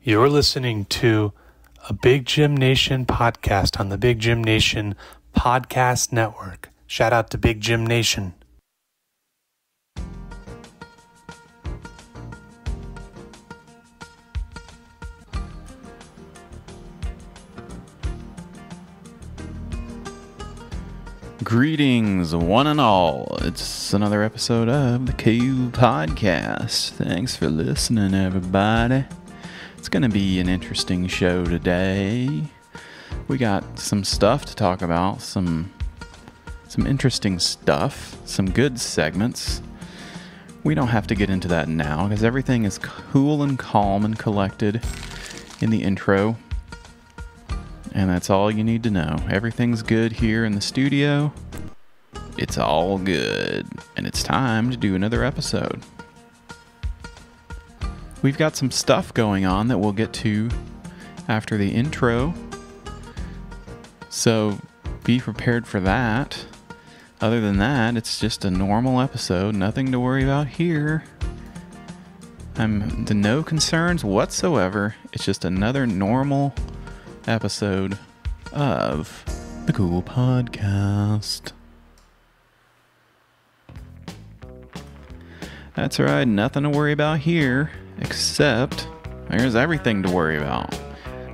You're listening to a Big Gym Nation podcast on the Big Gym Nation podcast network. Shout out to Big Gym Nation. Greetings, one and all. It's another episode of the KU Podcast. Thanks for listening, everybody. It's going to be an interesting show today. We got some stuff to talk about, some interesting stuff, some good segments. We don't have to get into that now because everything is cool and calm and collected in the intro. And that's all you need to know. Everything's good here in the studio. It's all good. And it's time to do another episode. We've got some stuff going on that we'll get to after the intro. So be prepared for that. Other than that, it's just a normal episode. Nothing to worry about here. I'm to no concerns whatsoever. It's just another normal episode of the Cool Podcast. That's right, nothing to worry about here, except there's everything to worry about.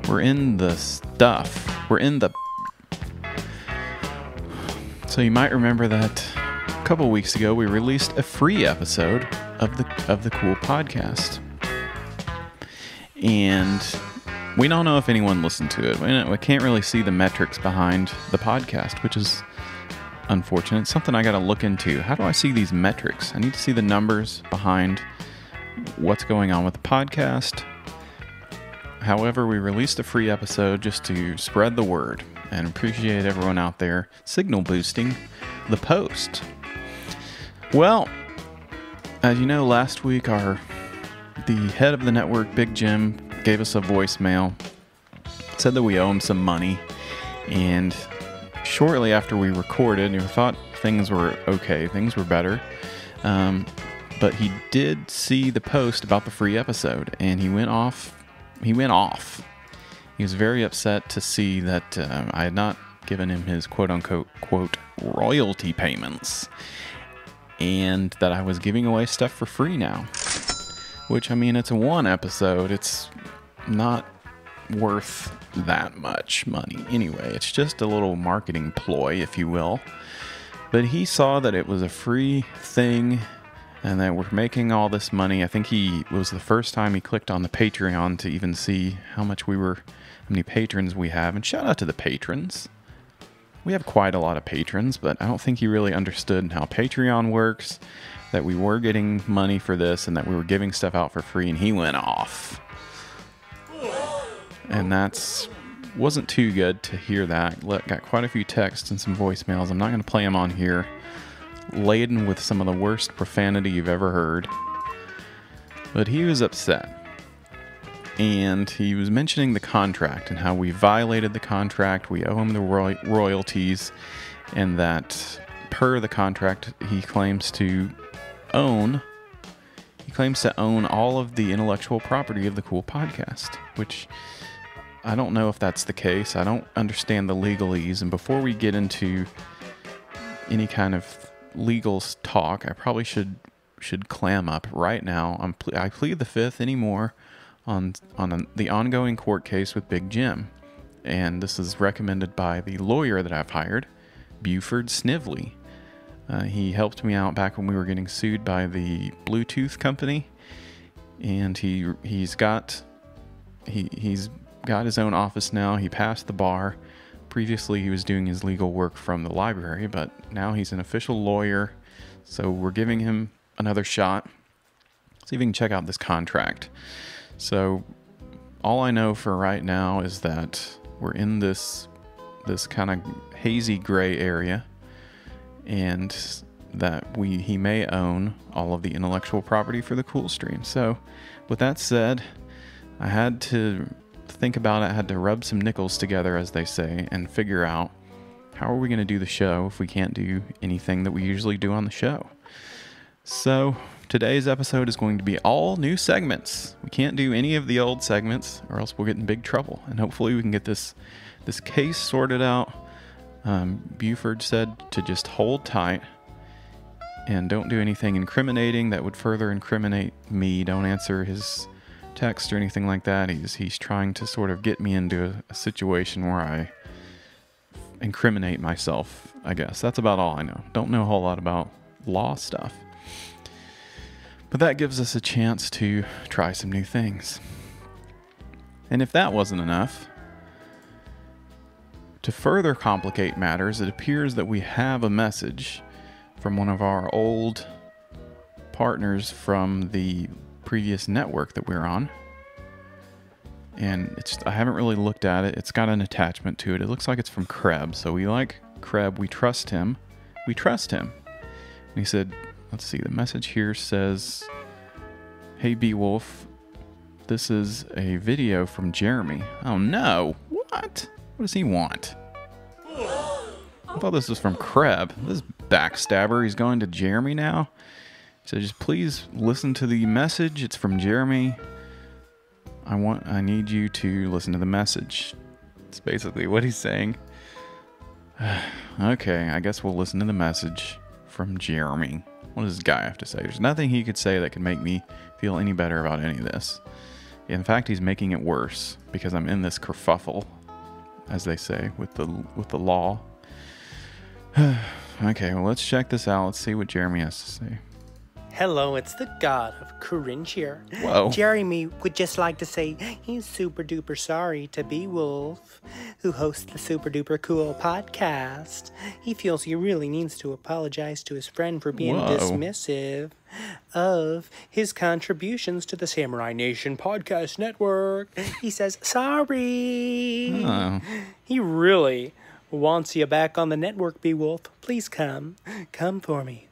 We're in the stuff. So you might remember that a couple weeks ago we released a free episode of the Cool Podcast. And we don't know if anyone listened to it. We can't really see the metrics behind the podcast, which is unfortunate. It's something I got to look into. How do I see these metrics? I need to see the numbers behind what's going on with the podcast. However, we released a free episode just to spread the word and appreciate everyone out there signal boosting the post. Well, as you know, last week the head of the network, Big Jim, gave us a voicemail, said that we owe him some money, and shortly after we recorded, we thought things were okay, things were better, but he did see the post about the free episode, and he went off. He was very upset to see that I had not given him his quote-unquote quote royalty payments, and that I was giving away stuff for free now. Which, I mean, it's one episode. It's not worth that much money anyway. It's just a little marketing ploy, if you will. But he saw that it was a free thing and that we're making all this money. I think it was the first time he clicked on the Patreon to even see how many patrons we have. And shout out to the patrons. We have quite a lot of patrons, but I don't think he really understood how Patreon works, that we were getting money for this and that we were giving stuff out for free, and he went off. And wasn't too good to hear that. Got quite a few texts and some voicemails. I'm not going to play them on here. Laden with some of the worst profanity you've ever heard. But he was upset. And he was mentioning the contract and how we violated the contract. We owe him the royalties. And that per the contract, he claims to own all of the intellectual property of the Cool Podcast, which I don't know if that's the case. I don't understand the legalese, and before we get into any kind of legal talk, I probably should clam up right now. I plead the fifth anymore on the ongoing court case with Big Jim, and this is recommended by the lawyer that I've hired, Buford Snively. He helped me out back when we were getting sued by the Bluetooth company, and he's got his own office now. He passed the bar. Previously, he was doing his legal work from the library, but now he's an official lawyer, so we're giving him another shot. See if we can check out this contract. So all I know for right now is that we're in this kind of hazy gray area, and that he may own all of the intellectual property for the Cool Stream. So with that said, I had to think about it. I had to rub some nickels together, as they say, and figure out how are we going to do the show if we can't do anything that we usually do on the show. So today's episode is going to be all new segments. We can't do any of the old segments or else we'll get in big trouble. And hopefully we can get this case sorted out. Buford said to just hold tight and don't do anything incriminating that would further incriminate me. Don't answer his text or anything like that. He's trying to sort of get me into a situation where I incriminate myself, I guess. That's about all I know. Don't know a whole lot about law stuff. But that gives us a chance to try some new things. And if that wasn't enough, to further complicate matters, it appears that we have a message from one of our old partners from the previous network that we're on. And I haven't really looked at it. It's got an attachment to it. It looks like it's from Kreb. So we like Kreb. We trust him. And he said, let's see, the message here says, "Hey Beowulf, this is a video from Jeremy." Oh no, what? What does he want? I thought this was from Kreb. This backstabber, he's going to Jeremy now. So just please listen to the message. It's from Jeremy. I need you to listen to the message. It's basically what he's saying. Okay, I guess we'll listen to the message from Jeremy. What does this guy have to say? There's nothing he could say that could make me feel any better about any of this. In fact, he's making it worse because I'm in this kerfuffle, as they say, with the law. Okay, well, let's check this out. Let's see what Jeremy has to say. Hello, it's the God of Cringe here. Whoa. Jeremy would just like to say he's super duper sorry to Beowulf, who hosts the super duper cool podcast. He feels he really needs to apologize to his friend for being dismissive of his contributions to the Samurai Nation Podcast Network. He says sorry. Oh. He really wants you back on the network, Beowulf. Please come. Come for me.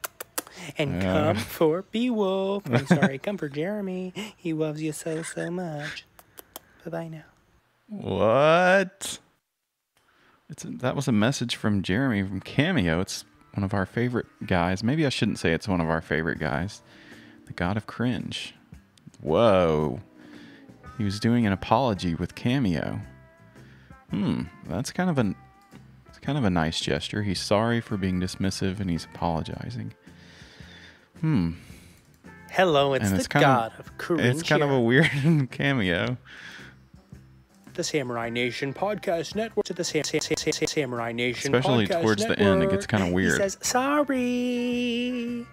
And come for Beowulf. I'm sorry, come for Jeremy. He loves you so, so much. Bye-bye now. What? That was a message from Jeremy from Cameo. It's one of our favorite guys. Maybe I shouldn't say it's one of our favorite guys. The God of Cringe. Whoa. He was doing an apology with Cameo. That's kind of a nice gesture. He's sorry for being dismissive and he's apologizing. Hello, it's the God of Cringe. It's kind of a weird cameo. The Samurai Nation Podcast Network. To the Samurai Nation Especially Podcast towards Network. the end, it gets kind of weird. He says sorry.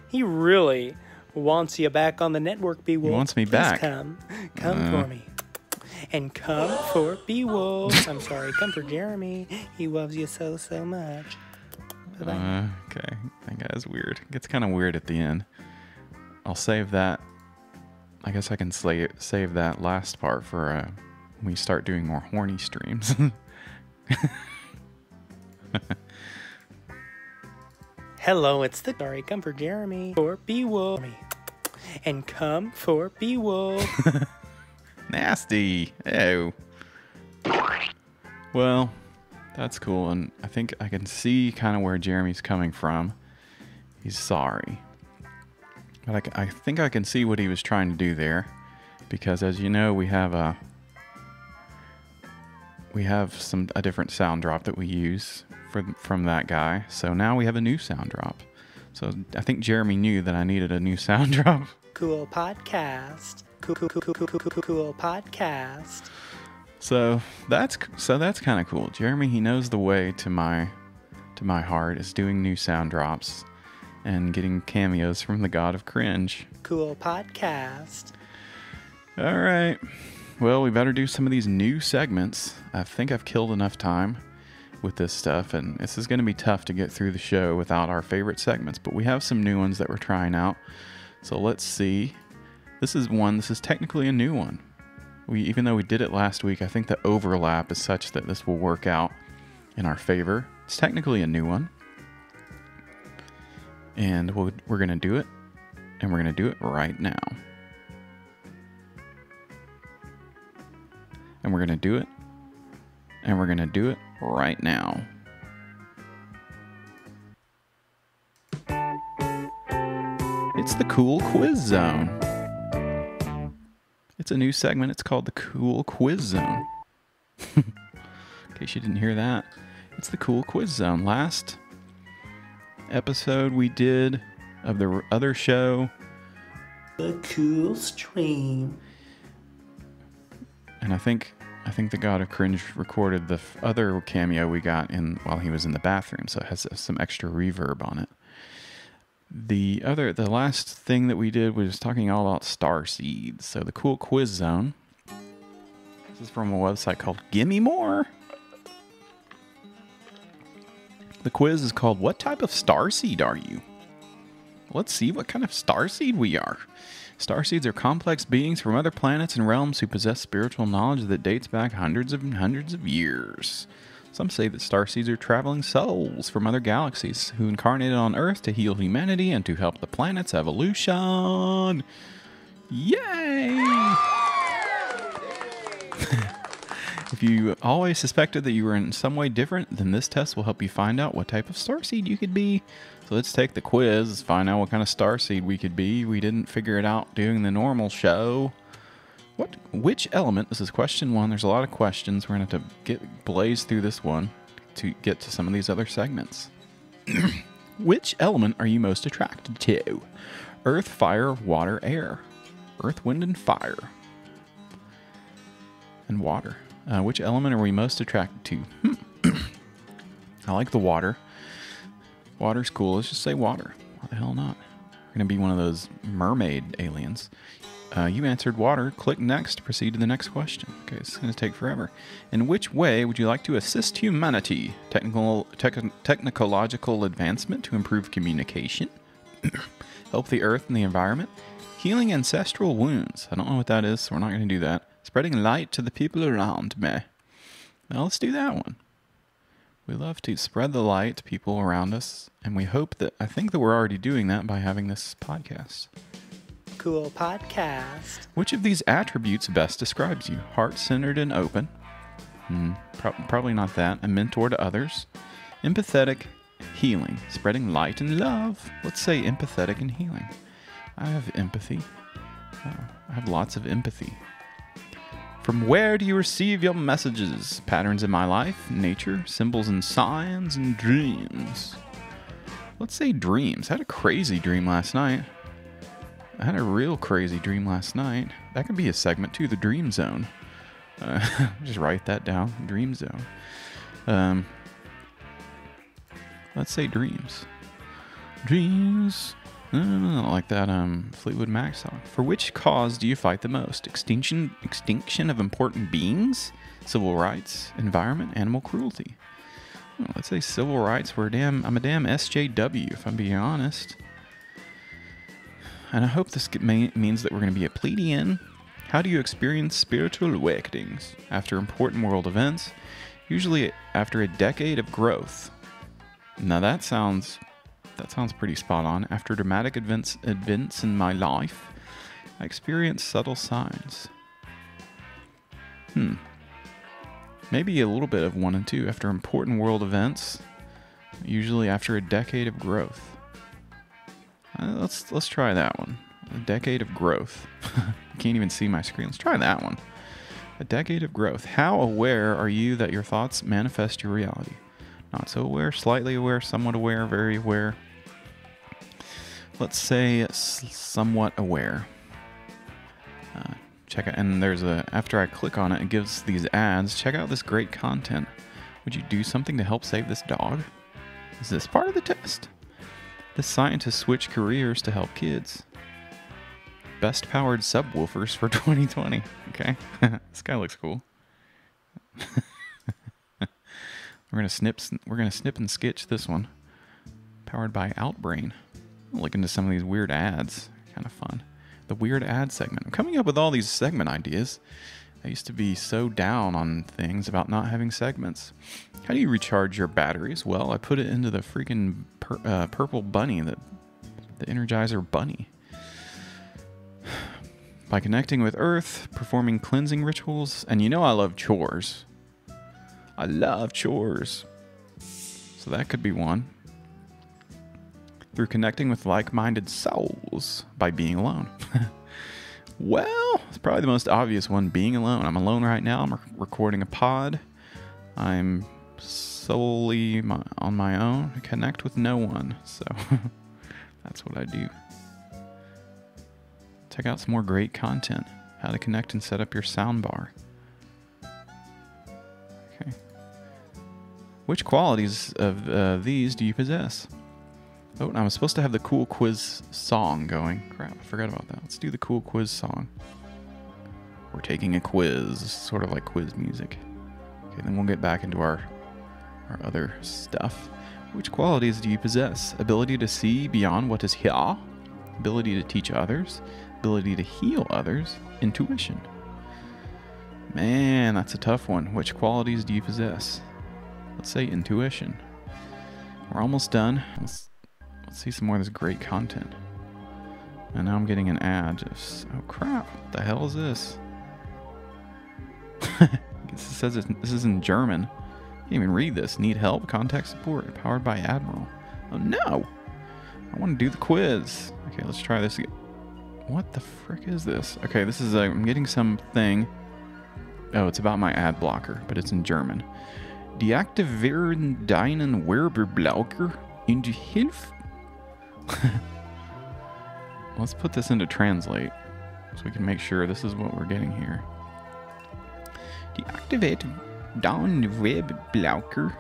He really wants you back on the network, Beowulf. He wants me Please back. Come for me. And come for Beowulf. I'm sorry, come for Jeremy. He loves you so, so much. Bye-bye. Okay, that guy's weird. It gets kind of weird at the end. I'll save that. I guess I can save that last part for when we start doing more horny streams. Hello, it's the sorry, come for Jeremy. For Beowulf. And come for Beowulf. Nasty. Ew. Well, that's cool, and I think I can see kind of where Jeremy's coming from. He's sorry. But I think I can see what he was trying to do there, because as you know, we have a different sound drop that we use from that guy. So now we have a new sound drop. So I think Jeremy knew that I needed a new sound drop. Cool podcast. Cool podcast. So that's kind of cool. Jeremy, he knows the way to my heart is doing new sound drops and getting cameos from the God of Cringe. Cool podcast. All right. Well, we better do some of these new segments. I think I've killed enough time with this stuff, and this is going to be tough to get through the show without our favorite segments, but we have some new ones that we're trying out. So let's see. This is technically a new one. Even though we did it last week, I think the overlap is such that this will work out in our favor. It's technically a new one. And we're going to do it. And we're going to do it right now. And we're going to do it. And we're going to do it right now. It's It's the Cool Quiz Zone. It's a new segment. It's called the Cool Quiz Zone. In case you didn't hear that, it's the Cool Quiz Zone. Last episode we did of the other show, The Cool Stream. and I think the God of Cringe recorded the other cameo we got in while he was in the bathroom, so it has some extra reverb on it. The last thing that we did was talking all about star seeds. So the Cool Quiz Zone. This is from a website called Gimme More. The quiz is called, What Type of Starseed Are You? Let's see what kind of starseed we are. Starseeds are complex beings from other planets and realms who possess spiritual knowledge that dates back hundreds of years. Some say that starseeds are traveling souls from other galaxies who incarnated on Earth to heal humanity and to help the planet's evolution. Yay! If you always suspected that you were in some way different, then this test will help you find out what type of starseed you could be. So let's take the quiz, find out what kind of starseed we could be. We didn't figure it out doing the normal show. Which element, this is question 1, there's a lot of questions. We're going to have to blaze through this one to get to some of these other segments. Which element are you most attracted to? Earth, fire, water, air. Earth, wind, and fire. And water. Which element are we most attracted to? I like the water. Water's cool. Let's just say water. Why the hell not? We're going to be one of those mermaid aliens. You answered water. Click next to proceed to the next question. Okay, it's going to take forever. In which way would you like to assist humanity? Technological advancement to improve communication? Help the earth and the environment? Healing ancestral wounds. I don't know what that is, so we're not going to do that. Spreading light to the people around me. Now let's do that one. We love to spread the light to people around us, and I think that we're already doing that by having this podcast. Cool podcast. Which of these attributes best describes you? Heart-centered and open. Probably not that. A mentor to others. Empathetic, healing, spreading light and love. Let's say empathetic and healing. I have empathy. I have lots of empathy. From where do you receive your messages? Patterns in my life, nature, symbols and signs, and dreams. Let's say dreams. I had a crazy dream last night. I had a real crazy dream last night. That could be a segment too, the Dream Zone. Just write that down, Dream Zone. Let's say dreams. Dreams. Like that Fleetwood Mac song. For which cause do you fight the most? Extinction of important beings? Civil rights? Environment? Animal cruelty? Let's say civil rights. I'm a damn SJW, if I'm being honest. And I hope this means that we're going to be a Pleiadian. How do you experience spiritual awakenings? After important world events, usually after a decade of growth. Now that sounds pretty spot on. After dramatic events in my life, I experience subtle signs. Maybe a little bit of 1 and 2. After important world events, usually after a decade of growth. Let's try that one. A decade of growth. You can't even see my screen. Let's try that one. A decade of growth. How aware are you that your thoughts manifest your reality? Not so aware, slightly aware, somewhat aware, very aware. Let's say somewhat aware. Check out, and after I click on it, it gives these ads. Check out this great content. Would you do something to help save this dog? Is this part of the test? This scientist switched careers to help kids. Best powered subwoofers for 2020. Okay, this guy looks cool. We're gonna snip and sketch this one. Powered by Outbrain. Look into some of these weird ads. Kind of fun. The weird ad segment. I'm coming up with all these segment ideas. I used to be so down on things about not having segments. How do you recharge your batteries? Well, I put it into the freaking purple bunny, the Energizer bunny. By connecting with Earth, performing cleansing rituals, and I love chores. I love chores. So that could be one. through connecting with like-minded souls by being alone. Well, it's probably the most obvious one, being alone. I'm alone right now. I'm recording a pod. I'm solely on my own. I connect with no one. So that's what I do. Check out some more great content. How to connect and set up your soundbar. Okay. Which qualities of these do you possess? Oh, and I was supposed to have the cool quiz song going. Crap, I forgot about that. Let's do the cool quiz song. We're taking a quiz, sort of like quiz music. Okay, then we'll get back into our other stuff. Which qualities do you possess? Ability to see beyond what is here. Ability to teach others. Ability to heal others. Intuition. Man, that's a tough one. Which qualities do you possess? Let's say intuition. We're almost done. Let's see some more of this great content. And now I'm getting an ad. Just, oh crap, what the hell is this? I guess it says this is in German. Can't even read this. Need help? Contact support. Powered by Admiral. Oh no! I want to do the quiz. Okay, let's try this again. What the frick is this? Okay, this is I'm getting something. Oh, it's about my ad blocker, but it's in German. Deaktivieren deinen Werbeblocker in die Hilfe. Let's put this into translate so we can make sure this is what we're getting here. Deactivate deinen Werbeblocker.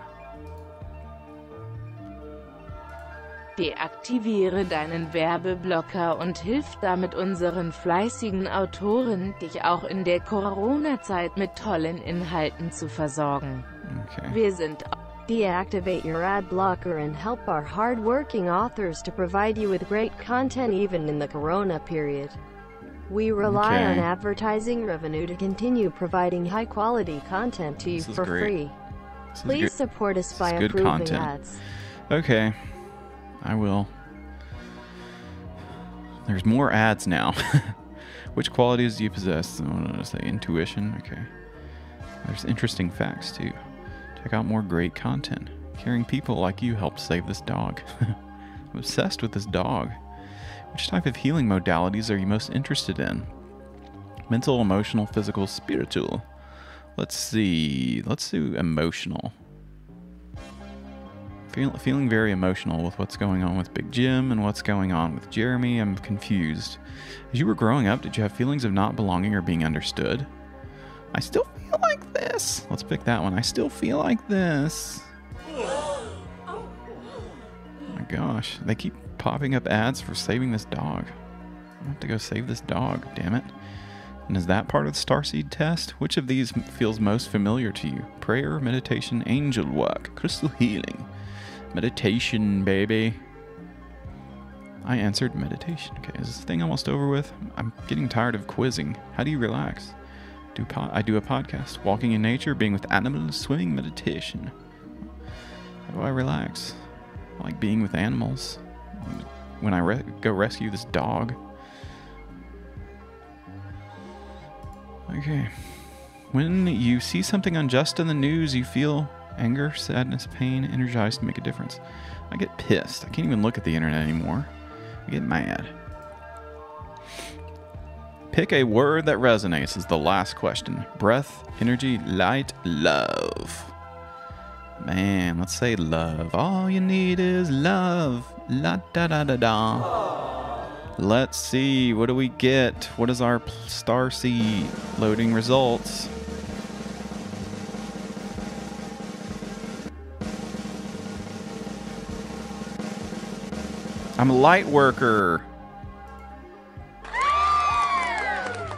Deaktiviere deinen Werbeblocker und hilf damit unseren fleißigen Autoren, dich auch in der Corona-Zeit mit tollen Inhalten zu versorgen. Okay. Wir sind Deactivate your ad blocker and help our hard-working authors to provide you with great content even in the corona period. We rely on advertising revenue to continue providing high-quality content to you for free. Please support us by approving ads. Okay, I will. There's more ads now. Which qualities do you possess? I want to say intuition. Okay. There's interesting facts too. Check out more great content. Caring people like you helped save this dog. I'm obsessed with this dog. Which type of healing modalities are you most interested in? Mental, emotional, physical, spiritual. Let's see. Let's do emotional. Feeling very emotional with what's going on with Big Jim and what's going on with Jeremy. I'm confused. As you were growing up, did you have feelings of not belonging or being understood? I still feel like this. Let's pick that one. I still feel like this. Oh my gosh. They keep popping up ads for saving this dog. I have to go save this dog, damn it. And is that part of the Starseed test? Which of these feels most familiar to you? Prayer, meditation, angel work, crystal healing. Meditation, baby. I answered meditation. Okay, is this thing almost over with? I'm getting tired of quizzing. How do you relax? I do a podcast. Walking in nature, being with animals, swimming, meditation. How do I relax? I like being with animals. When I go rescue this dog. Okay. When you see something unjust in the news, you feel anger, sadness, pain, energized to make a difference. I get pissed. I can't even look at the internet anymore. I get mad. Pick a word that resonates is the last question. Breath, energy, light, love. Man, let's say love. All you need is love. La da da da da. Let's see. What do we get? What is our Starseed loading results? I'm a light worker.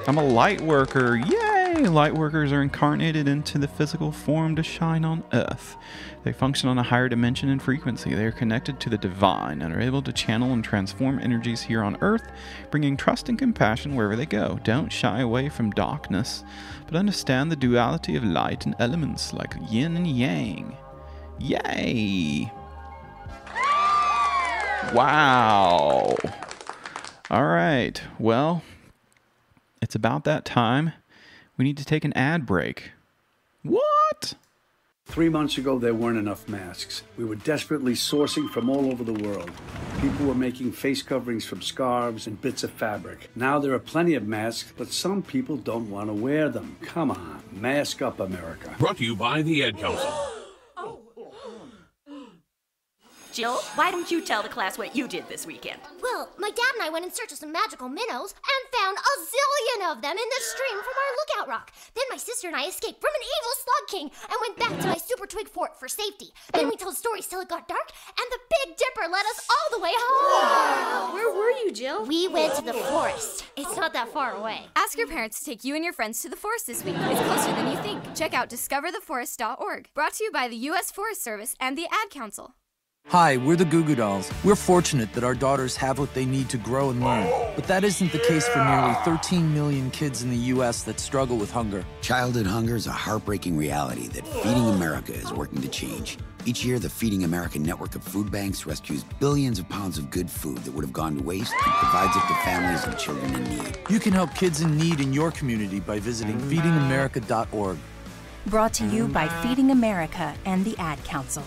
I'm a light worker. Yay! Light workers are incarnated into the physical form to shine on Earth. They function on a higher dimension and frequency. They are connected to the divine and are able to channel and transform energies here on Earth, bringing trust and compassion wherever they go. Don't shy away from darkness, but understand the duality of light and elements like yin and yang. Yay! Wow. All right. Well, it's about that time. We need to take an ad break. What? 3 months ago, there weren't enough masks. We were desperately sourcing from all over the world. People were making face coverings from scarves and bits of fabric. Now there are plenty of masks, but some people don't want to wear them. Come on, mask up, America. Brought to you by the Ad Council. Jill, why don't you tell the class what you did this weekend? Well, my dad and I went in search of some magical minnows and found a zillion of them in the stream from our lookout rock. Then my sister and I escaped from an evil slug king and went back to my super twig fort for safety. Then we told stories till it got dark, and the Big Dipper led us all the way home. Wow. Where were you, Jill? We went to the forest. It's not that far away. Ask your parents to take you and your friends to the forest this week. It's closer than you think. Check out discovertheforest.org. Brought to you by the U.S. Forest Service and the Ad Council. Hi, we're the Goo Goo Dolls. We're fortunate that our daughters have what they need to grow and learn. But that isn't the case for nearly 13 million kids in the U.S. that struggle with hunger. Childhood hunger is a heartbreaking reality that Feeding America is working to change. Each year, the Feeding America network of food banks rescues billions of pounds of good food that would have gone to waste and provides it to families and children in need. You can help kids in need in your community by visiting feedingamerica.org. Brought to you by Feeding America and the Ad Council.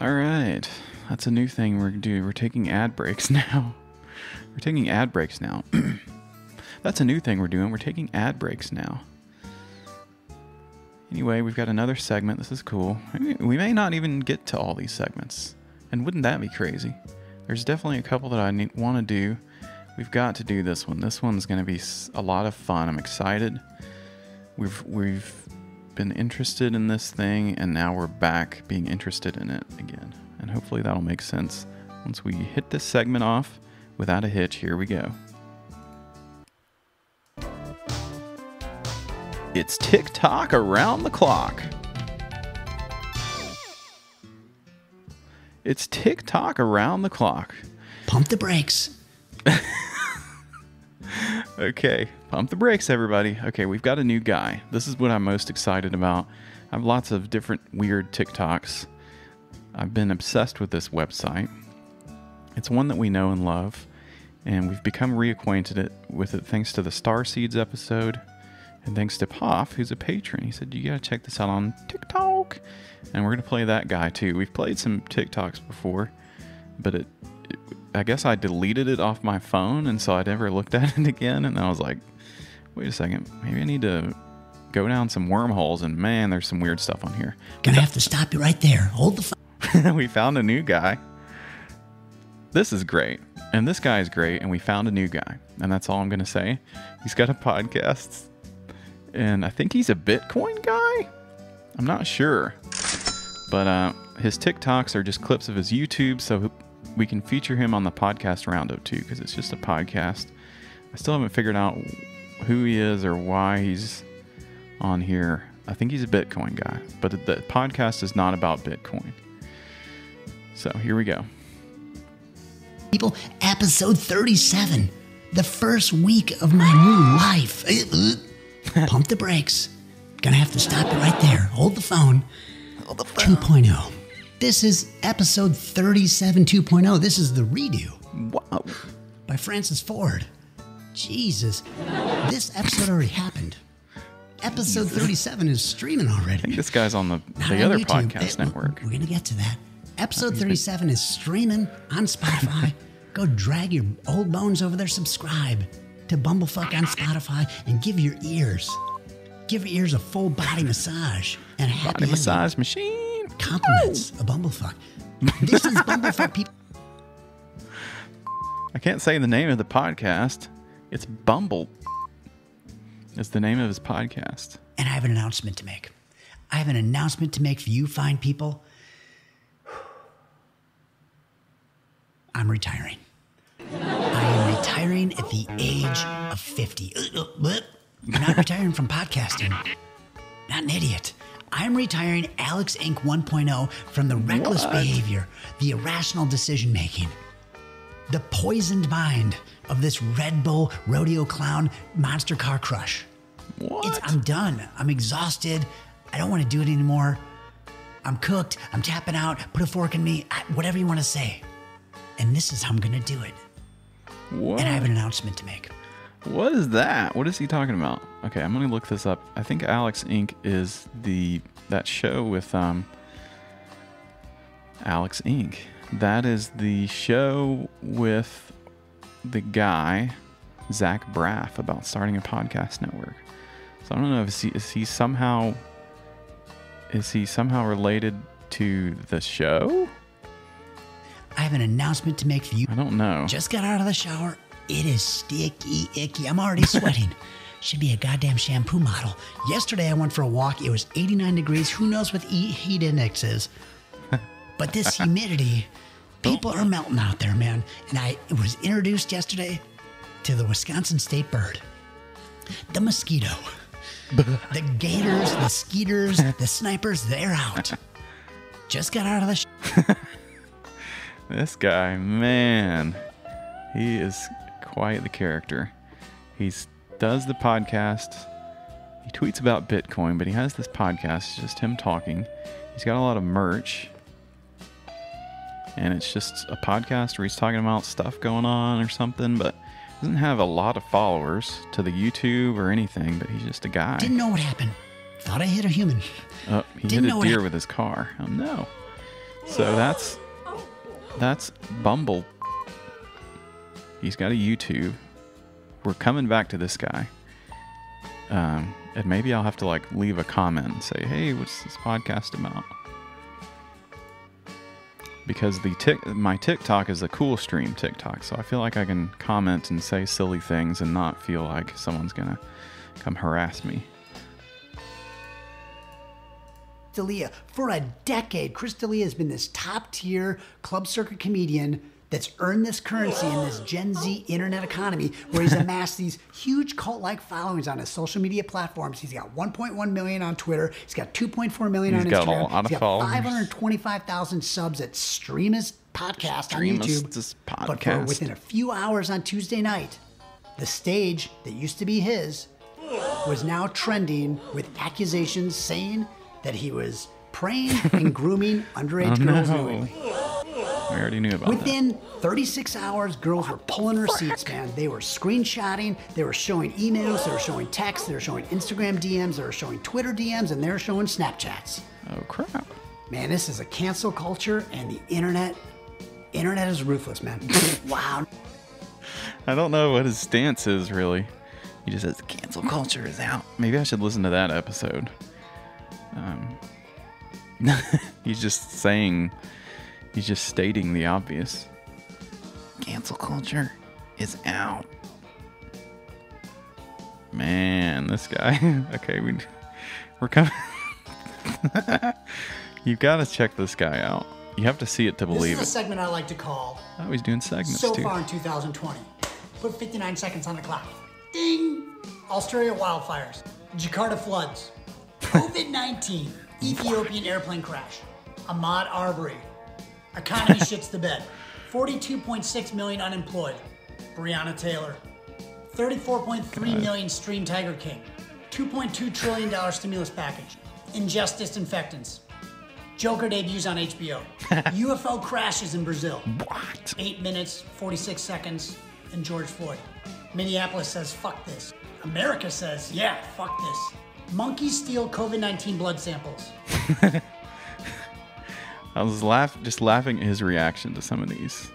All right, that's a new thing we're doing. We're taking ad breaks now. We're taking ad breaks now. That's a new thing we're doing. We're taking ad breaks now. Anyway, we've got another segment. This is cool. We may not even get to all these segments. And wouldn't that be crazy? There's definitely a couple that I want to do. We've got to do this one. This one's going to be a lot of fun. I'm excited. We've been interested in this thing, and now we're back being interested in it again. And hopefully that'll make sense once we hit this segment off without a hitch. Here we go. It's TikTok around the clock. It's TikTok around the clock. Pump the brakes. Okay, pump the brakes, everybody. Okay, we've got a new guy. This is what I'm most excited about. I have lots of different weird TikToks. I've been obsessed with this website. It's one that we know and love, and we've become reacquainted with it thanks to the Starseeds episode, and thanks to Poff, who's a patron. He said, you gotta check this out on TikTok. And we're gonna play that guy too. We've played some TikToks before, but I guess I deleted it off my phone, and so I never looked at it again. And then I was like, wait a second, maybe I need to go down some wormholes, and man, there's some weird stuff on here. Gonna have to stop you right there. Hold the phone. We found a new guy. This is great. And this guy is great, and we found a new guy. And that's all I'm gonna say. He's got a podcast, and I think he's a Bitcoin guy? I'm not sure. But his TikToks are just clips of his YouTube, so we can feature him on the podcast roundup too, because it's just a podcast. I still haven't figured out who he is or why he's on here. I think he's a Bitcoin guy, but the podcast is not about Bitcoin. So here we go. People, episode 37, the first week of my new life. Pump the brakes. Gonna have to stop you right there. Hold the phone. 2.0. This is episode 37 2.0. This is the redo. Wow. By Francis Ford. Jesus. This episode already happened. Episode 37 is streaming already. I think this guy's on the other podcast network. We're going to get to that. Episode 37 is streaming on Spotify. Go drag your old bones over there. Subscribe to Bumblefuck on Spotify and give your ears a full body massage and a happy body massage machine. Compliments of Bumblefuck. This is Bumblefuck, people. I can't say the name of the podcast. It's Bumble. It's the name of his podcast. And I have an announcement to make. I have an announcement to make for you fine people. I'm retiring. I am retiring at the age of 50. I'm not retiring from podcasting. Not an idiot. I'm retiring Alex Inc. 1.0 from the reckless behavior, the irrational decision making, the poisoned mind of this Red Bull rodeo clown monster car crush. I'm done. I'm exhausted. I don't want to do it anymore. I'm cooked. I'm tapping out. Put a fork in me. Whatever you want to say. And this is how I'm going to do it. What? And I have an announcement to make. What is that? What is he talking about? Okay, I'm gonna look this up. I think Alex Inc. is that show with Alex Inc. That is the show with the guy Zach Braff about starting a podcast network. So I don't know if is he somehow related to the show? I have an announcement to make for you. I don't know. Just got out of the shower. It is sticky, icky. I'm already sweating. Should be a goddamn shampoo model. Yesterday I went for a walk. It was 89 degrees. Who knows what the heat index is? But this humidity, people are melting out there, man. And I was introduced yesterday to the Wisconsin state bird, the mosquito. The gators, the skeeters, the snipers, they're out. Just got out of the This guy, man, he is quite the character. He does the podcast. He tweets about Bitcoin, but he has this podcast. It's just him talking. He's got a lot of merch. And it's just a podcast where he's talking about stuff going on or something, but doesn't have a lot of followers to the YouTube or anything, but he's just a guy. Didn't know what happened. Thought I hit a human. Oh, he hit a deer with his car. Oh no. So that's Bumble. He's got a YouTube. We're coming back to this guy. And maybe I'll have to leave a comment and say, hey, what's this podcast about? Because my TikTok is a cool stream TikTok, so I feel like I can comment and say silly things and not feel like someone's gonna come harass me. D'Elia. For a decade, Chris D'Elia has been this top-tier club circuit comedian that's earned this currency in this Gen Z internet economy where he's amassed these huge cult-like followings on his social media platforms. He's got 1.1 million on Twitter. He's got 2.4 million on Instagram. He's got a lot of followers. 525,000 subs at Stream His Podcast on YouTube. But for within a few hours on Tuesday night, the stage that used to be his was now trending with accusations saying that he was preying and grooming underage girls knowingly. We already knew about Within 36 hours, girls were pulling receipts, man. They were screenshotting, they were showing emails, they were showing texts, they were showing Instagram DMs, they were showing Twitter DMs, and they were showing Snapchats. Oh, crap. Man, this is a cancel culture, and the internet is ruthless, man. Wow. I don't know what his stance is, really. He just says, the cancel culture is out. Maybe I should listen to that episode. He's just stating the obvious. Cancel culture is out. Man, this guy. Okay, we're coming. You've got to check this guy out. You have to see it to believe it. This is a segment I like to call. Oh, he's doing segments So too. far in 2020. Put 59 seconds on the clock. Ding! Australia wildfires. Jakarta floods. COVID-19. Ethiopian airplane crash. Ahmaud Arbery. Economy shits the bed. 42.6 million unemployed. Breonna Taylor. 34.3 million stream Tiger King. $2.2 trillion stimulus package. Ingest disinfectants. Joker debuts on HBO. UFO crashes in Brazil. What? 8 minutes, 46 seconds, and George Floyd. Minneapolis says, fuck this. America says, yeah, fuck this. Monkeys steal COVID-19 blood samples. I was just laughing at his reaction to some of these.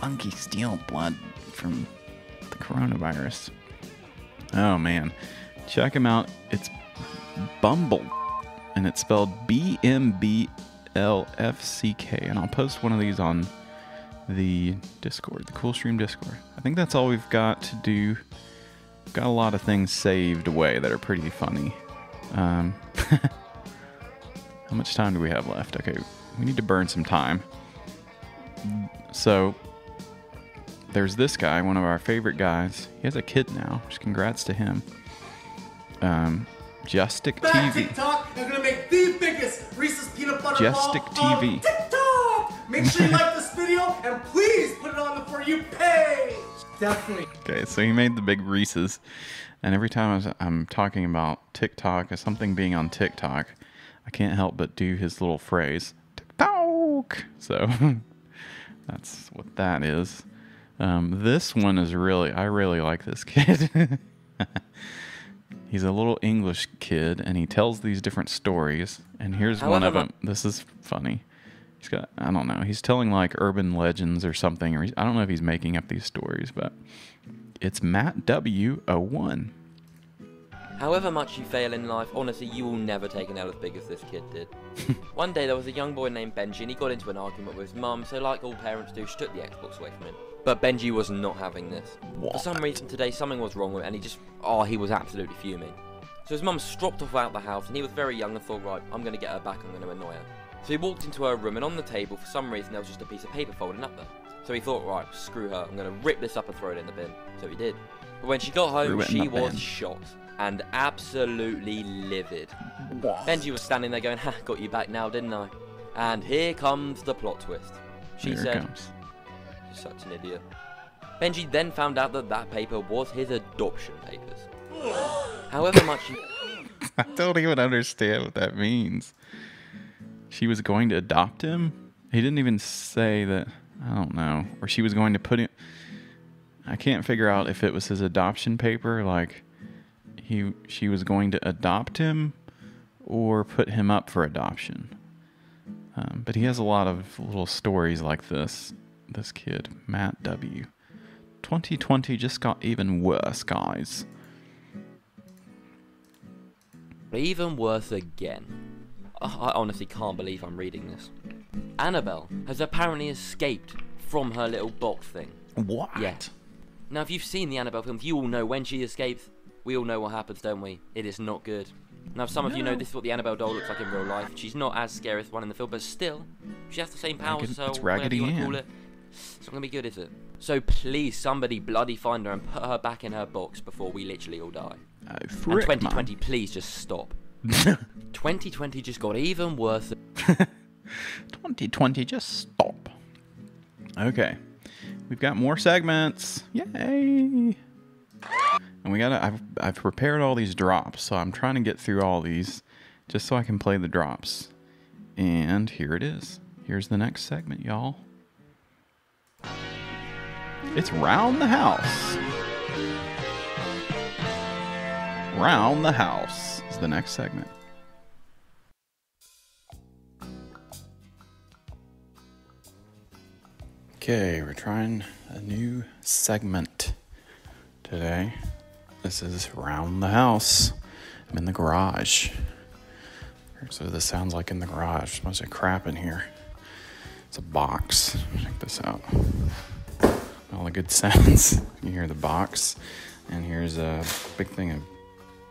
Monkeys steal blood from the coronavirus. Oh, man. Check him out. It's Bumble. And it's spelled BMBLFCK. And I'll post one of these on the Discord, the Cool Stream Discord. I think that's all we've got to do. Got a lot of things saved away that are pretty funny. How much time do we have left? Okay, we need to burn some time. So, there's this guy, one of our favorite guys. He has a kid now, which congrats to him. Justic TV. TikTok is gonna make the biggest Reese's peanut butter Justic ball TV. on TikTok. Make sure you like this video and please put it on the For You page. Definitely. Okay, so he made the big Reese's, and every time I'm talking about TikTok or something being on TikTok, I can't help but do his little phrase, TikTok. So that's what that is. This one is I really like this kid. He's a little English kid, and he tells these different stories. And here's one of them. This is funny. He's got, I don't know, he's telling like urban legends or something. Or I don't know if he's making up these stories, but it's Matt W01. However much you fail in life, honestly, you will never take an L as big as this kid did. One day there was a young boy named Benji, and he got into an argument with his mum, so like all parents do, she took the Xbox away from him. But Benji was not having this. For some reason today, something was wrong with it, and he was absolutely fuming. So his mum stropped off out the house, and he was very young and thought, right, I'm going to get her back, I'm going to annoy her. So he walked into her room, and on the table, for some reason, there was just a piece of paper folding up there. So he thought, right, screw her, I'm going to rip this up and throw it in the bin. So he did. But when she got home, she was shocked and absolutely livid. Benji was standing there going, ha, got you back now, didn't I? And here comes the plot twist. She said, you're such an idiot. Benji then found out that that paper was his adoption papers. However much you... I don't even understand what that means. She was going to adopt him? He didn't even say that. I don't know. Or she was going to put him... I can't figure out if it was his adoption paper, like she was going to adopt him or put him up for adoption. But he has a lot of little stories like this kid, Matt W. 2020 just got even worse, guys. Even worse again. I honestly can't believe I'm reading this. Annabelle has apparently escaped from her little box thing. What? Yeah. Now, if you've seen the Annabelle films, you all know when she escapes, we all know what happens, don't we? It is not good. Now, some of you know this is what the Annabelle doll looks like in real life. She's not as scary as the one in the film, but still, she has the same powers as her, whatever you want to call it. It's not going to be good, is it? So please, somebody bloody find her and put her back in her box before we literally all die. And 2020, please just stop. 2020 just got even worse. 2020, just stop. Okay. We've got more segments. Yay! And I've prepared all these drops, so I'm trying to get through all these just so I can play the drops. And here it is. Here's the next segment, y'all. It's Round the House. Round the House is the next segment. Okay, we're trying a new segment today. This is Round the House. I'm in the garage. Here's what this sounds like in the garage. A bunch of crap in here. It's a box. Check this out. All the good sounds. You hear the box. And here's a big thing of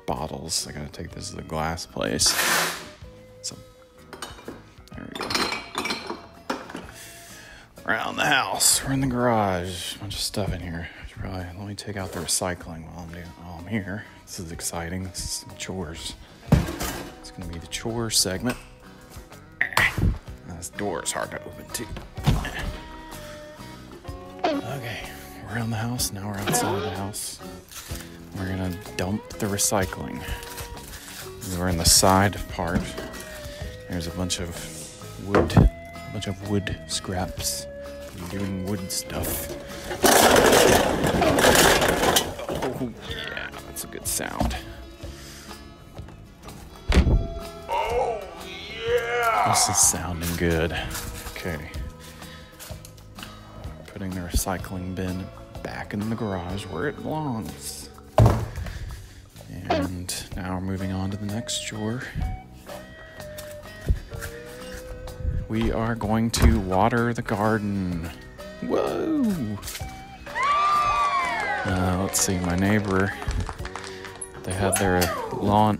bottles. I gotta take this to the glass place. So, there we go. Around the house. We're in the garage. A bunch of stuff in here. Let me take out the recycling while I'm here. This is exciting. This is some chores. It's gonna be the chores segment. This door is hard to open too. Okay, we're around the house. Now we're outside of the house. We're gonna dump the recycling. We're in the side part. There's a bunch of wood scraps. I'm doing wood stuff. Oh yeah, that's a good sound. Oh yeah! This is sounding good. Okay. Putting the recycling bin back in the garage where it belongs. And now we're moving on to the next chore. We are going to water the garden. Whoa! Let's see, my neighbor, they had their lawn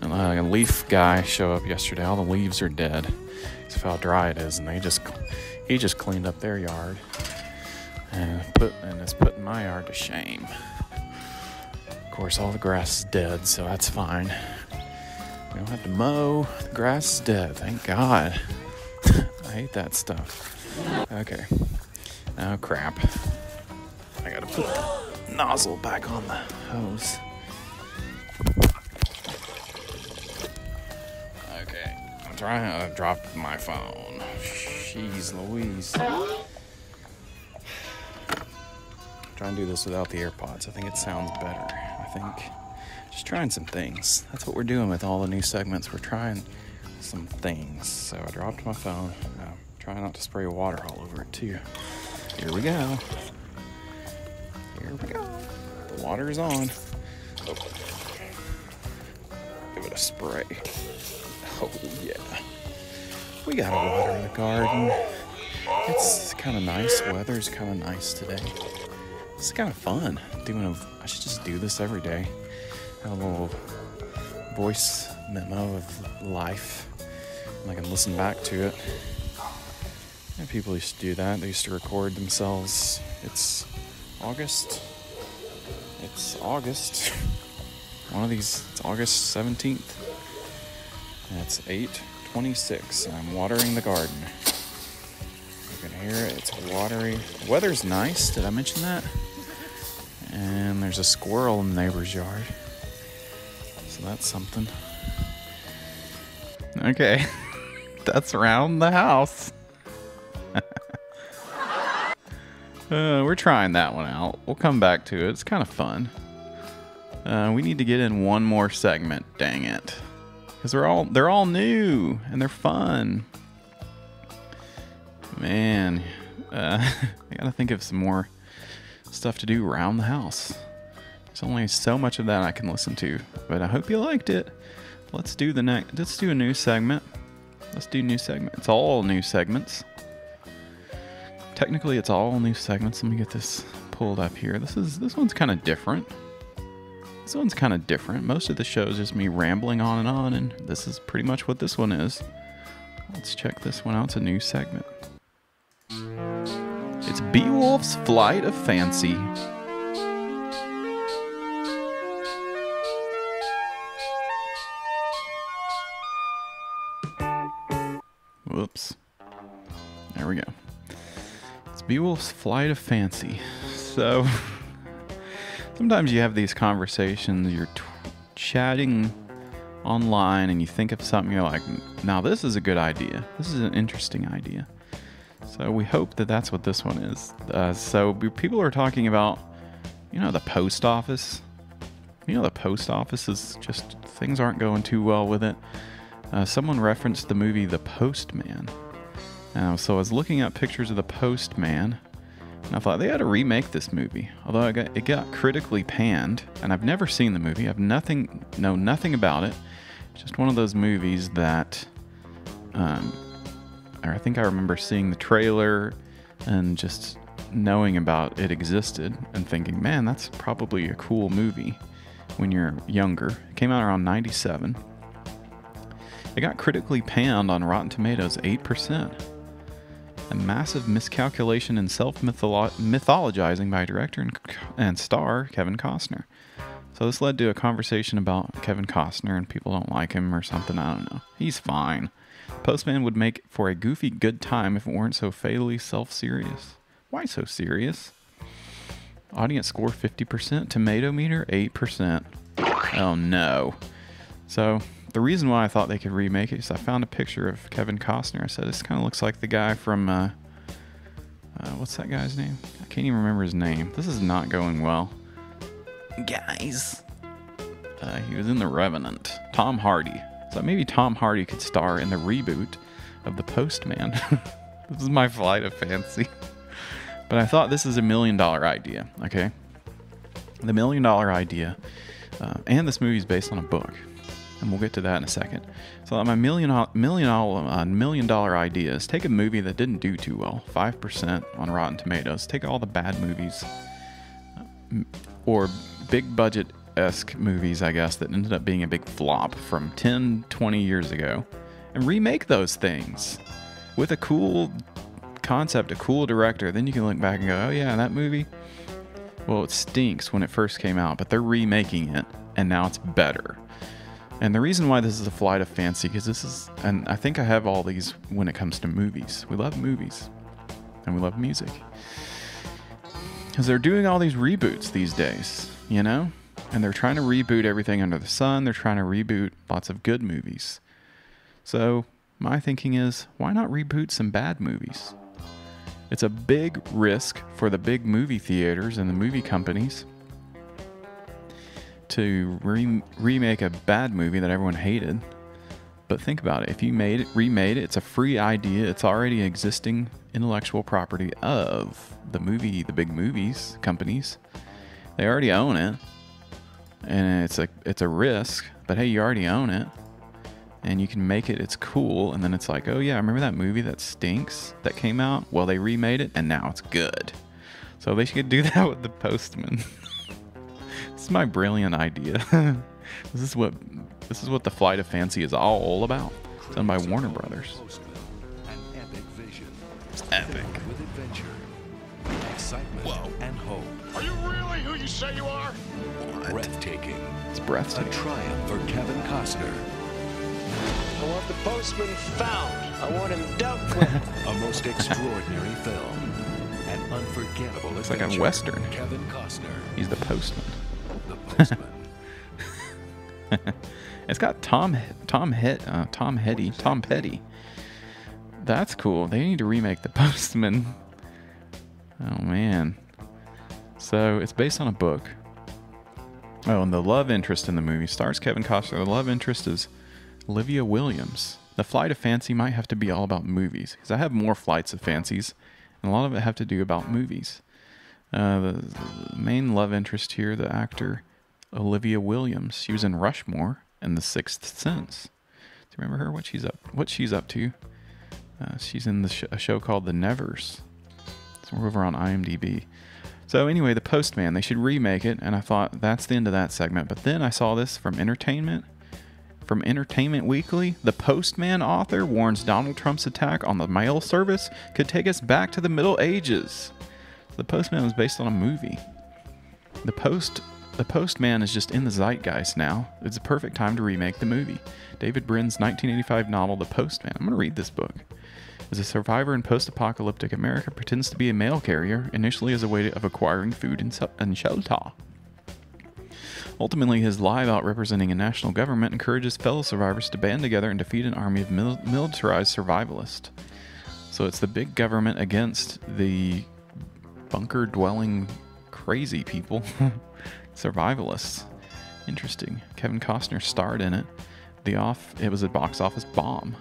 leaf guy show up yesterday. All the leaves are dead. That's how dry it is, and he just cleaned up their yard and it's putting my yard to shame. Of course, all the grass is dead, so that's fine. We don't have to mow. The grass is dead. Thank God. I hate that stuff. Okay. Oh crap. I gotta put the nozzle back on the hose. Okay. I'm trying to drop my phone. Jeez Louise. Try and do this without the AirPods. I think it sounds better. I think just trying some things. That's what we're doing with all the new segments. We're trying some things. So I dropped my phone. Try not to spray water all over it too. Here we go. Here we go. The water is on. Oh. Give it a spray. Oh yeah. We got a water in the garden. It's kind of nice. Weather's kind of nice today. It's kind of fun I should just do this every day. Have a little voice memo of life. And I can listen back to it. And people used to do that. They used to record themselves. It's August. One of these, it's August 17th. And it's 8:26. And I'm watering the garden. You can hear it. It's watery. The weather's nice. Did I mention that? And there's a squirrel in the neighbor's yard. So that's something. Okay. That's around the house. We're trying that one out. We'll come back to it. It's kind of fun. We need to get in one more segment. Dang it. Because they're all new and they're fun. Man, I gotta think of some more stuff to do around the house. There's only so much of that I can listen to, but I hope you liked it. Let's do a new segment. Let's do new segment. It's all new segments. Technically, it's all new segments. Let me get this pulled up here. This one's kind of different. Most of the show is just me rambling on, and this is pretty much what this one is. Let's check this one out. It's a new segment. It's Beowulf's Flight of Fancy. Whoops. There we go. It's Beowulf's Flight of Fancy. So, sometimes you have these conversations, you're chatting online, and you think of something, you're like, now this is a good idea. This is an interesting idea. So we hope that that's what this one is. So people are talking about, the post office. The post office is just, things aren't going too well with it. Someone referenced the movie The Postman. So I was looking at pictures of The Postman, and I thought they had to remake this movie. Although it got critically panned, and I've never seen the movie. I've know nothing about it. It's just one of those movies that, I think I remember seeing the trailer and just knowing about it existed and thinking, man, that's probably a cool movie when you're younger. It came out around 97. It got critically panned on Rotten Tomatoes, 8%. A massive miscalculation and self-mythologizing by director and star Kevin Costner. So this led to a conversation about Kevin Costner and people don't like him or something. I don't know. He's fine. Postman would make for a goofy good time if it weren't so fatally self-serious. Why so serious? Audience score 50%. Tomato meter 8%. Oh no. So the reason why I thought they could remake it is I found a picture of Kevin Costner. I said, this kind of looks like the guy from, what's that guy's name? I can't even remember his name. This is not going well. Guys. He was in The Revenant. Tom Hardy. So maybe Tom Hardy could star in the reboot of The Postman. This is my flight of fancy. But I thought this is $1 million idea, okay? The $1 million idea, and this movie is based on a book. And we'll get to that in a second. So my $1 million idea is take a movie that didn't do too well, 5% on Rotten Tomatoes. Take all the bad movies, or big budget-esque movies, I guess, that ended up being a big flop from 10, 20 years ago, and remake those things with a cool concept, a cool director. Then you can look back and go, oh yeah, that movie, well, it stinks when it first came out, but they're remaking it, and now it's better. And the reason why this is a flight of fancy, because this is, and I think I have all these when it comes to movies. We love movies, and we love music. Because they're doing all these reboots these days, and they're trying to reboot everything under the sun. They're trying to reboot lots of good movies. So my thinking is, why not reboot some bad movies? It's a big risk for the big movie theaters and the movie companies to remake a bad movie that everyone hated. But think about it. If you remade it, it's a free idea. It's already existing intellectual property of the big movies companies. They already own it. And it's a risk, but hey, you already own it. And you can make it, it's cool, and then it's like, oh yeah, remember that movie that stinks that came out? Well, they remade it, and now it's good. So they should do that with The Postman. This is my brilliant idea. This is what the Flight of Fancy is all about. It's done by Warner Brothers. An epic vision. It's epic. With adventure, excitement, and hope. Are you really who you say you are? Breathtaking. It's breathtaking. A triumph for Kevin Costner. I want the postman found. I want him dealt with. A most extraordinary film. An unforgettable Looks adventure. like a Western. Kevin Costner. He's the postman. The postman. It's got Tom Petty. That's cool. They need to remake The Postman. Oh man. So it's based on a book. Oh, and the love interest in the movie stars Kevin Costner. The love interest is Olivia Williams. The Flight of Fancy might have to be all about movies, because I have more Flights of Fancies, and a lot of it have to do about movies. The main love interest here, the actor Olivia Williams. She was in Rushmore and The Sixth Sense. Do you remember her? What she's up to? She's in a show called The Nevers. So we're over on IMDb. So anyway, The Postman. They should remake it, and I thought that's the end of that segment. But then I saw this from Entertainment Weekly. The Postman author warns Donald Trump's attack on the mail service could take us back to the Middle Ages. The Postman was based on a movie. The Postman is just in the zeitgeist now. It's a perfect time to remake the movie. David Brin's 1985 novel, The Postman. I'm going to read this book. As a survivor in post-apocalyptic America pretends to be a mail carrier, initially as a way of acquiring food and shelter. Ultimately, his lie about representing a national government encourages fellow survivors to band together and defeat an army of militarized survivalists. So it's the big government against the bunker-dwelling crazy people. Survivalists. Interesting. Kevin Costner starred in it. It was a box office bomb.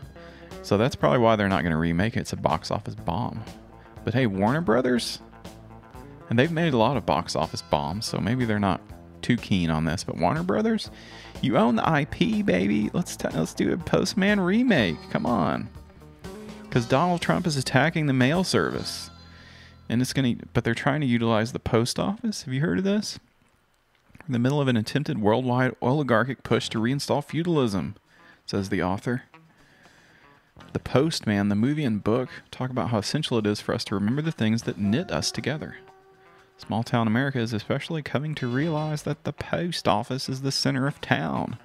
So that's probably why they're not going to remake it. It's a box office bomb. But hey, Warner Brothers? And they've made a lot of box office bombs, so maybe they're not too keen on this. But Warner Brothers, you own the IP, baby. Let's do a Postman remake. Come on. Because Donald Trump is attacking the mail service. And but they're trying to utilize the post office. Have you heard of this? In the middle of an attempted worldwide oligarchic push to reinstall feudalism, says the author. The Postman, the movie and book, talk about how essential it is for us to remember the things that knit us together. Small town America is especially coming to realize that the post office is the center of town.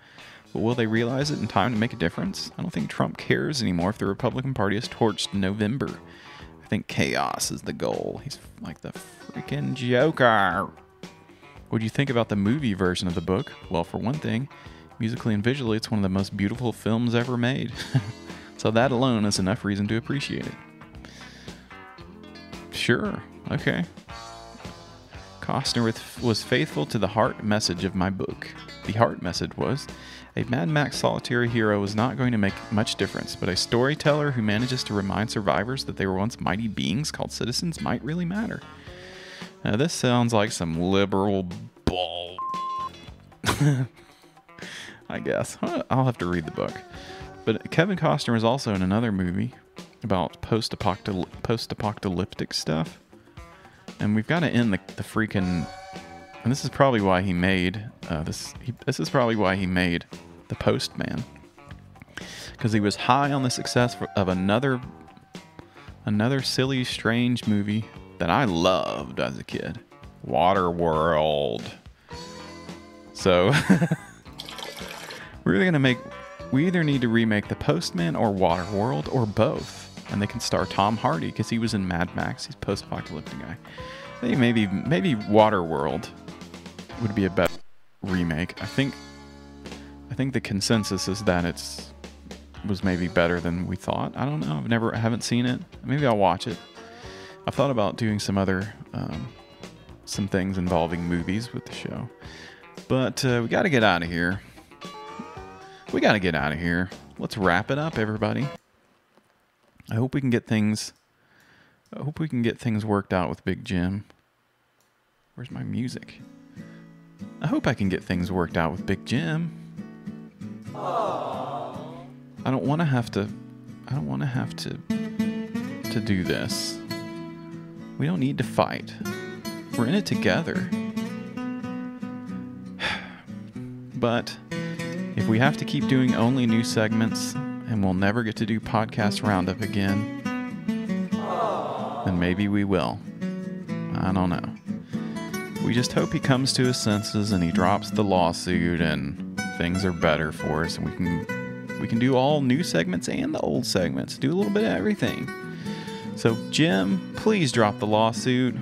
But will they realize it in time to make a difference? I don't think Trump cares anymore if the Republican Party is torched in November. I think chaos is the goal. He's like the freaking Joker. What do you think about the movie version of the book? Well, for one thing, musically and visually, it's one of the most beautiful films ever made. So that alone is enough reason to appreciate it. Sure, okay. Costner was faithful to the heart message of my book. The heart message was, a Mad Max solitary hero is not going to make much difference, but a storyteller who manages to remind survivors that they were once mighty beings called citizens might really matter. Now this sounds like some liberal bull. I guess. I'll have to read the book. But Kevin Costner was also in another movie about post-apocalyptic stuff. And we've got to end the freaking... And this is probably why he made... This is probably why he made The Postman. Because he was high on the success of another silly, strange movie that I loved as a kid. Waterworld. So... We either need to remake The Postman or Waterworld or both. And they can star Tom Hardy because he was in Mad Max. He's a post-apocalyptic guy. I think maybe Waterworld would be a better remake. I think the consensus is that was maybe better than we thought. I don't know. I haven't seen it. Maybe I'll watch it. I've thought about doing some other, some things involving movies with the show. But we got to get out of here. Let's wrap it up, everybody. I hope we can get things worked out with Big Jim. Where's my music? I hope I can get things worked out with Big Jim. I don't want to have to do this. We don't need to fight. We're in it together. But if we have to keep doing only new segments and we'll never get to do Podcast Roundup again, then maybe we will. I don't know. We just hope he comes to his senses and he drops the lawsuit and things are better for us and we can do all new segments and the old segments. Do a little bit of everything. So, Jim, please drop the lawsuit.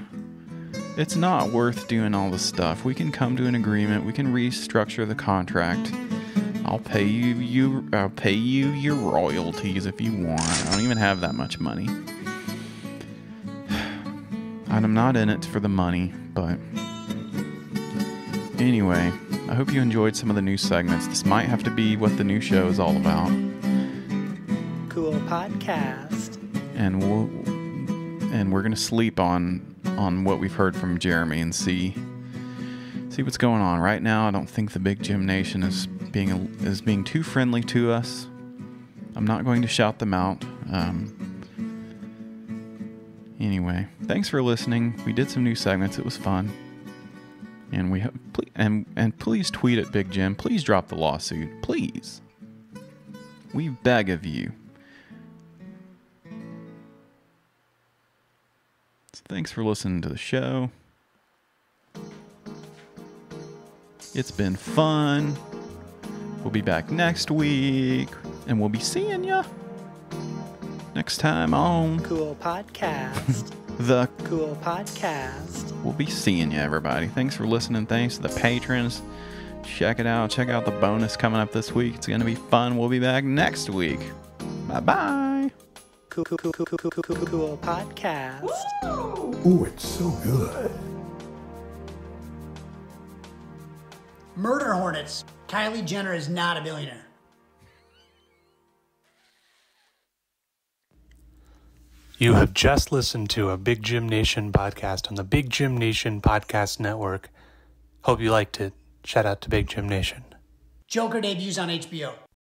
It's not worth doing all this stuff. We can come to an agreement. We can restructure the contract. I'll pay you your royalties if you want. I don't even have that much money. And I'm not in it for the money, but anyway, I hope you enjoyed some of the new segments. This might have to be what the new show is all about. Cool podcast. And we're gonna sleep on what we've heard from Jeremy and see what's going on. Right now, I don't think the Big Jim Nation is being too friendly to us. I'm not going to shout them out. Anyway, thanks for listening. We did some new segments. It was fun. And please tweet at Big Jim. Please drop the lawsuit. Please. We beg of you. So thanks for listening to the show. It's been fun. We'll be back next week. And we'll be seeing ya next time on Cool Podcast. The Cool Podcast. We'll be seeing you, everybody. Thanks for listening. Thanks to the patrons. Check it out. Check out the bonus coming up this week. It's going to be fun. We'll be back next week. Bye-bye. Cool Podcast. Ooh, it's so good. Murder hornets. Kylie Jenner is not a billionaire. You have just listened to a Big Jim Nation podcast on the Big Jim Nation Podcast Network. Hope you liked it. Shout out to Big Jim Nation. Joker debuts on HBO.